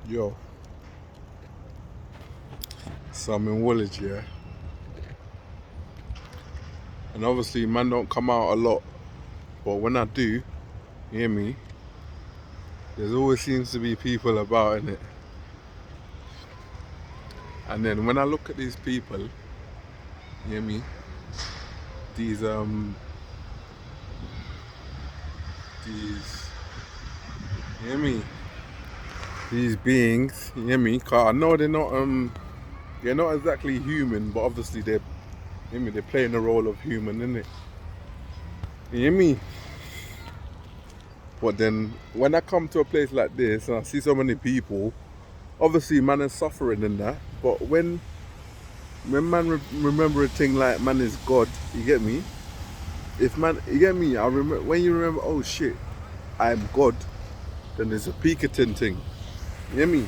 Yo, so I'm in Woolwich, yeah? And obviously, man don't come out a lot, but when I do, you hear me, there's always seems to be people about in it. And then when I look at these people, you hear me, these, these, you hear me, these beings, you hear me, 'cause I know they're not exactly human, but obviously they're, you hear me, they're playing the role of human, innit? You hear me? But then when I come to a place like this and I see so many people, obviously man is suffering in that, but when man remember a thing like man is God, you get me? If man, you get me? I remember when you remember, oh shit, I am God. Then there's a Pikatin thing. You get me?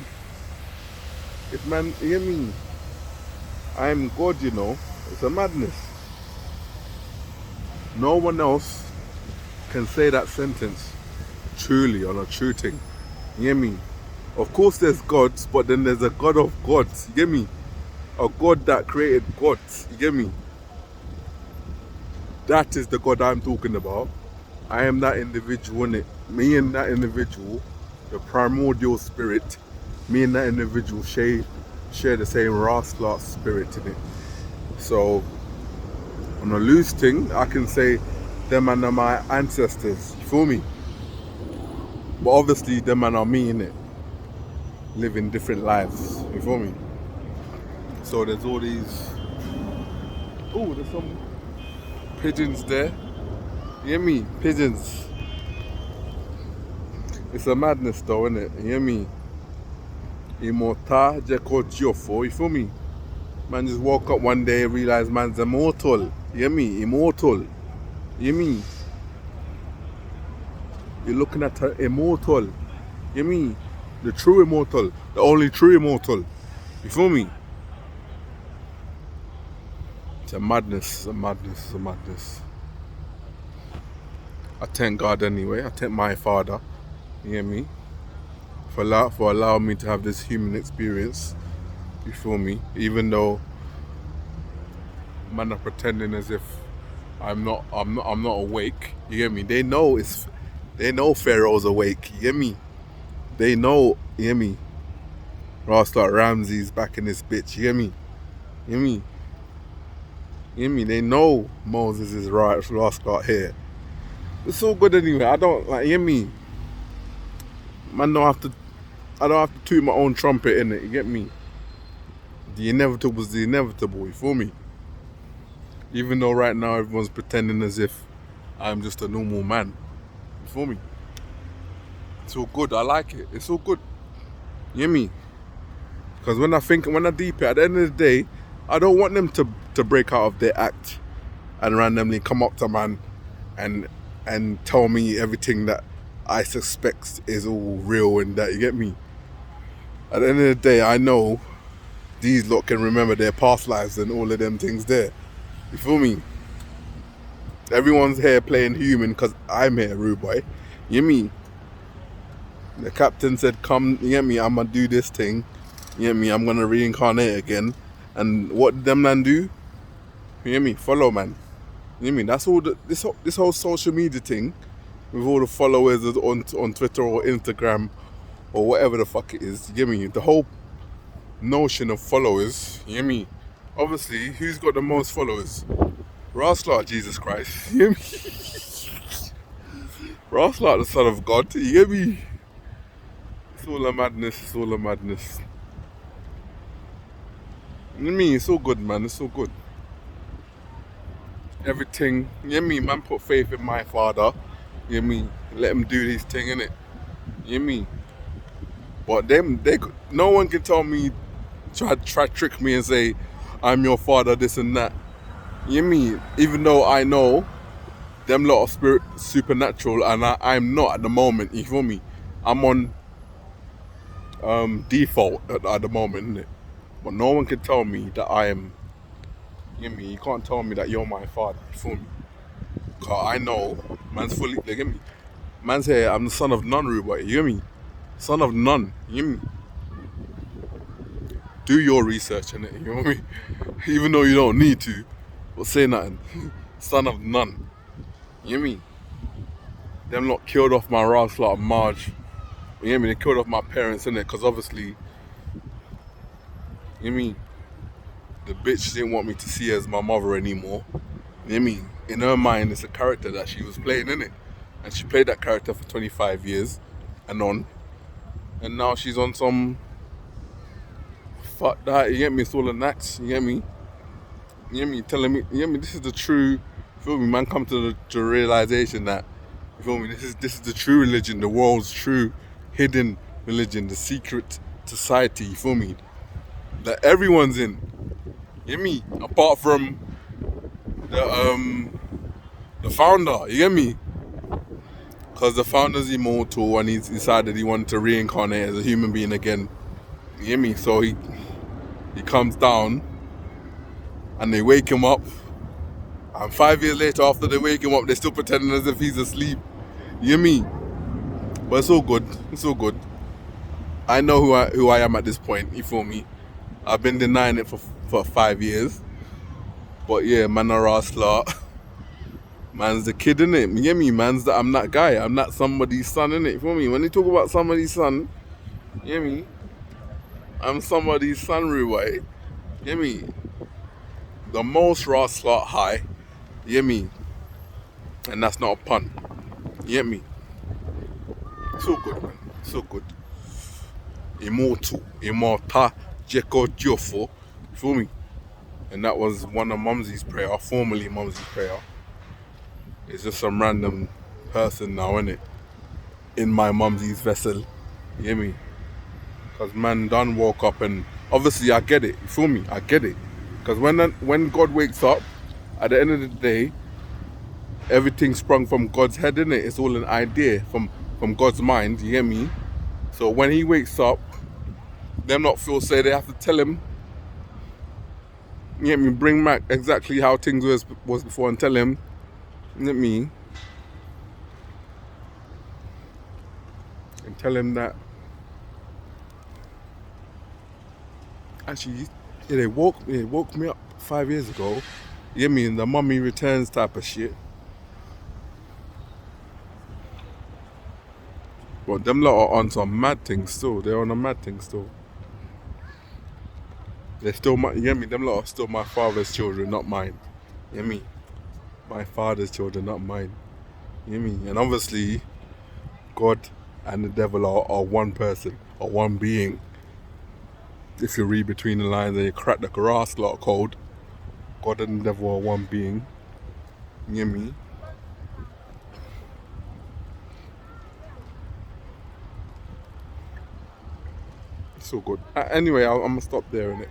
If man, you get me? I am God. You know, it's a madness. No one else can say that sentence truly on a true thing. You get me? Of course, there's gods, but then there's a God of gods. You get me? A God that created gods. You get me? That is the God I'm talking about. I am that individual, innit? Me and that individual, the primordial spirit, me and that individual share the same Rascal spirit in it. So, on a loose thing, I can say them man are my ancestors. You feel me? But obviously, them man are me in it, living different lives. You feel me? So there's all these. Oh, there's some pigeons there. You hear me? Pigeons. It's a madness though, isn't it? You hear me? Immortal Jeko Giofo, you feel me? Man just woke up one day and realized man's immortal. You hear me? Immortal. You hear me? You're looking at her immortal. You hear me? The true immortal. The only true immortal. You feel me? It's a madness. It's a madness. It's a madness. I thank God anyway. I thank my father. You hear me? For allowing me to have this human experience. You feel me? Even though man are pretending as if I'm not awake. You get me? They know Pharaoh's awake. You get me? They know, you get me? Rasta Ramsey's back in this bitch. You get me? You get me? You get me? They know Moses is right. Rasta here. It's all good anyway. I don't like. You get me? Man, don't have to. I don't have to toot my own trumpet in it. You get me? The inevitable is the inevitable. You feel me? Even though right now everyone's pretending as if I'm just a normal man. You feel me? It's all good. I like it. It's all good. You hear me? Because when I deep it, at the end of the day, I don't want them to break out of their act and randomly come up to man and tell me everything that I suspect is all real and that, you get me? At the end of the day, I know these lot can remember their past lives and all of them things there. You feel me? Everyone's here playing human because I'm here, rude boy. You get me? The captain said, come, you get me, I'm gonna do this thing. You get me, I'm gonna reincarnate again. And what did them man do? You get me? Follow, man. You get me? That's all this whole social media thing with all the followers on Twitter or Instagram or whatever the fuck it is. You get me? The whole notion of followers, you get me? Obviously, who's got the most followers? Raslar, Jesus Christ. You get me? Raslar, the son of God. You get me? It's all a madness. It's all a madness. You know what I mean? It's all good, man. It's all good. Everything. You know what I mean? Man put faith in my father. You know what I mean? Let him do his thing, innit? You know what I mean? But no one can tell me, try trick me and say, I'm your father, this and that. You know what I mean? Even though I know them lot of spirit supernatural and I'm not at the moment, you feel me? I'm on default at the moment, innit? But no one can tell me that I am. You get me? You can't tell me that you're my father. You feel me? Cause I know man's fully. You get me? Man's here. I'm the son of none, rude boy. You get me? Son of none. You get me? do your research in it, you know what I mean? Even though you don't need to, but say nothing. Son of none. You know what I mean? Them lot killed off my Ross lot of Marge. You know what I mean? They killed off my parents in it, because obviously, you know what I mean? The bitch didn't want me to see her as my mother anymore. You know what I mean? In her mind, it's a character that she was playing in it. And she played that character for 25 years and on. And now she's on some fuck that, you get me? It's all an act, you get me? You get me? Telling me, you get me? This is the true, you feel me? Man, come to the realization that, you feel me? This is the true religion, the world's true hidden religion, the secret society, you feel me? That everyone's in, you get me? Apart from the founder, you get me? Because the founder's immortal and he's decided he wanted to reincarnate as a human being again. You get me? So he comes down and they wake him up. And 5 years later, after they wake him up, they're still pretending as if he's asleep. You get me? But it's all good. It's all good. I know who I am at this point. You feel me? I've been denying it for 5 years. But yeah, man, a Rastler. Man's the kid, innit? You get me? I'm that guy. I'm not somebody's son, innit? You feel me? When they talk about somebody's son, you get me? I'm somebody's son, Ruwai. You get me? The most Rastler high. You get me? And that's not a pun. You get me? So good, man. So good. Immortal. Immorta Jeko Jofo. You feel me? And that was one of Mumsy's prayer, formerly Mumsy's prayer. It's just some random person now, innit? In my Mumsy's vessel. You get me? Because man done woke up and obviously I get it. You feel me? I get it. Because when God wakes up, at the end of the day, everything sprung from God's head, innit? It's all an idea from God's mind, you get me? So when he wakes up, them not feel say they have to tell him, you get me, bring back exactly how things was before and tell him, you get me? And tell him that actually they woke me up 5 years ago, you get me, in the mummy returns type of shit. But them lot are on some mad things still. They're on a mad thing still. They're still you get me? Them lot are still my father's children, not mine. You get me? My father's children, not mine. You get me? And obviously, God and the devil are one person, or one being. If you read between the lines and you crack the grass lot code, God and the devil are one being. You get me? So good. Anyway, I'm gonna stop there, innit?